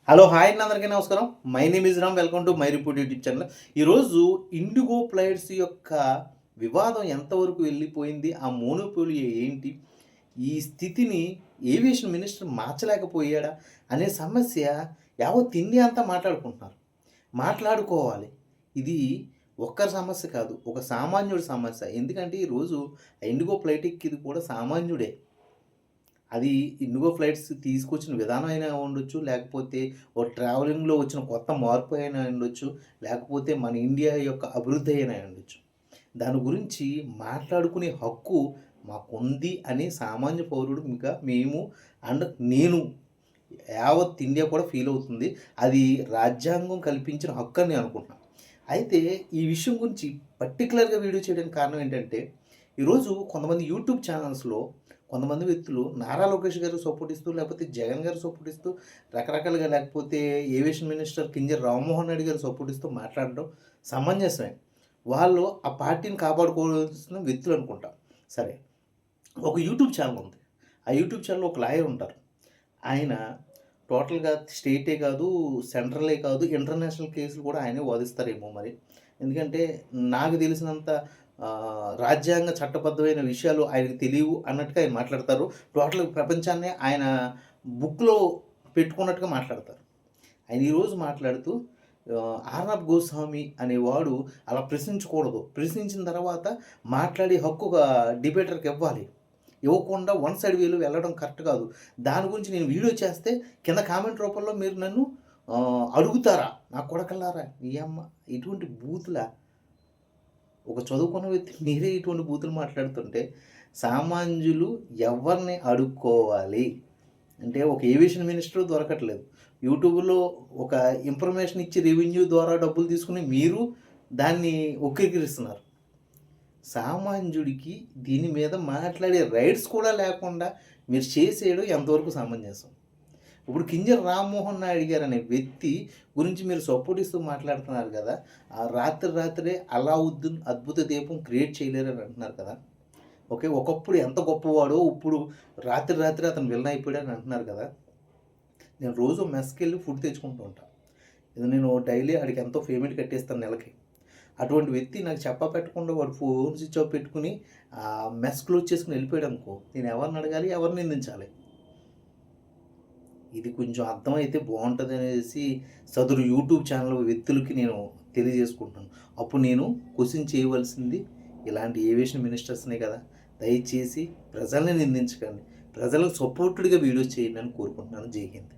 Hello hi అండి, అందరికీ నమస్కారం. My name is Ram. Welcome to my report YouTube channel. ఈరోజు ఇండిగో ఫ్లైట్స్ యొక్క వివాదం ఎంతవరకు వెళ్ళిపోయింది, ఆ మోనోపోలి ఏంటి, ఈ స్థితిని ఏవియేషన్ మినిస్టర్ మార్చలేకపోయాడా అనే సమస్య యావత్ ఇండియా అంతా మాట్లాడుకుంటున్నారు. మాట్లాడుకోవాలి. ఇది ఒక్కరి సమస్య కాదు, ఒక సామాన్యుడి సమస్య. ఎందుకంటే ఈరోజు ఇండిగో ఫ్లైట్ ఎక్కిది కూడా సామాన్యుడే. అది ఇండిగో ఫ్లైట్స్ తీసుకొచ్చిన విధానం అయినా ఉండొచ్చు, లేకపోతే ఓ ట్రావెలింగ్‌లో వచ్చిన కొత్త మార్పు అయినా ఉండొచ్చు, లేకపోతే మన ఇండియా యొక్క అభివృద్ధి అయినా ఉండొచ్చు. దాని గురించి మాట్లాడుకునే హక్కు మాకుంది అని సామాన్య పౌరుడుగా మేము అండ్ నేను యావత్ ఇండియా కూడా ఫీల్ అవుతుంది. అది రాజ్యాంగం కల్పించిన హక్కు అని నేను అనుకుంటున్నాను. అయితే ఈ విషయం గురించి పర్టిక్యులర్‌గా వీడియో చేయడానికి కారణం ఏంటంటే, ఈరోజు కొంతమంది యూట్యూబ్ ఛానల్స్‌లో కొంతమంది వ్యక్తులు నారా లోకేష్ గారికి సపోర్ట్ ఇస్తూ, లేకపోతే జగన్ గారికి సపోర్ట్ ఇస్తూ, రకరకాలుగా, లేకపోతే ఏవియేషన్ మినిస్టర్ కింజరాపు రామ్మోహన్ రెడ్డి గారికి సపోర్ట్ ఇస్తూ మాట్లాడడం సమంజసమే. వాళ్ళు ఆ పార్టీని కాపాడుకోవాల్సిన వ్యక్తులు అనుకుంటా. సరే, ఒక యూట్యూబ్ ఛానల్ ఉంది. ఆ యూట్యూబ్ ఛానల్‌లో ఒక లాయర్ ఉంటారు. ఆయన టోటల్‌గా స్టేటే కాదు, సెంట్రలే కాదు, ఇంటర్నేషనల్ కేసులు కూడా ఆయనే వాదిస్తారేమో మరి. ఎందుకంటే నాకు తెలిసినంత రాజ్యాంగ చట్టబద్ధమైన విషయాలు ఆయనకు తెలియవు అన్నట్టుగా ఆయన మాట్లాడతారు. టోటల్ ప్రపంచాన్నే ఆయన బుక్‌లో పెట్టుకున్నట్టుగా మాట్లాడతారు. ఆయన ఈరోజు మాట్లాడుతూ ఆర్నబ్ గోస్వామి అనేవాడు అలా ప్రశ్నించకూడదు. ప్రశ్నించిన తర్వాత మాట్లాడే హక్కు ఒక డిబేటర్‌కి ఇవ్వాలి. ఇవ్వకుండా వన్ సైడ్ వేలో వెళ్ళడం కరెక్ట్ కాదు. దాని గురించి నేను వీడియో చేస్తే కింద కామెంట్ రూపంలో మీరు నన్ను అడుగుతారా? నా కొడకల్లారా, నీ అమ్మ ఇటువంటి బూతులా? ఒక చదువుకున్న వ్యక్తి మీరే ఇటువంటి బూతులు మాట్లాడుతుంటే సామాన్యులు ఎవరిని అడుక్కోవాలి? అంటే ఒక ఏవియేషన్ మినిస్టర్ దొరకట్లేదు. యూట్యూబ్‌లో ఒక ఇన్ఫర్మేషన్ ఇచ్చి రెవెన్యూ ద్వారా డబ్బులు తీసుకుని మీరు దాన్ని వక్రీకరిస్తున్నారు. సామాన్యుడికి దీని మీద మాట్లాడే రైట్స్ కూడా లేకుండా మీరు చేసేయడం ఎంతవరకు సమంజసం? ఇప్పుడు కింజరాపు రామ్మోహన్ నాయుడు గారు అనే వ్యక్తి గురించి మీరు సపోర్ట్ ఇస్తూ మాట్లాడుతున్నారు కదా! ఆ రాత్రే అలావుద్దీన్ అద్భుత దీపం క్రియేట్ చేయలేరని అంటున్నారు కదా! ఓకే. ఒకప్పుడు ఎంత గొప్పవాడో ఇప్పుడు రాత్రి అతను విలన్ అయిపోయాడని అంటున్నారు కదా! నేను రోజు మెస్‌కెళ్ళి ఫుడ్ తెచ్చుకుంటూ ఉంటా. ఇది నేను డైలీ ఆడికి ఎంతో పేమెంట్ కట్టేస్తాను నెలకి. అటువంటి వ్యక్తి నాకు చెప్పపెట్టకుండా వాడు ఫోన్ స్విచ్ ఆఫ్ పెట్టుకొని మెస్ క్లోజ్ చేసుకొని వెళ్ళిపోయాడనుకో, నేను ఎవరిని అడగాలి? ఎవరిని నిందించాలి? ఇది కొంచెం అర్థమైతే బాగుంటుందనేసి సదరు యూట్యూబ్ ఛానల్ వ్యక్తులకి నేను తెలియజేసుకుంటున్నాను. అప్పుడు నేను క్వెషన్ చేయవలసింది ఇలాంటి ఏవియేషన్ మినిస్టర్స్‌నే కదా! దయచేసి ప్రజల్ని నిందించకండి. ప్రజలకు సపోర్టెడ్‌గా వీడియోస్ చేయండి అని కోరుకుంటున్నాను. జై హింద్.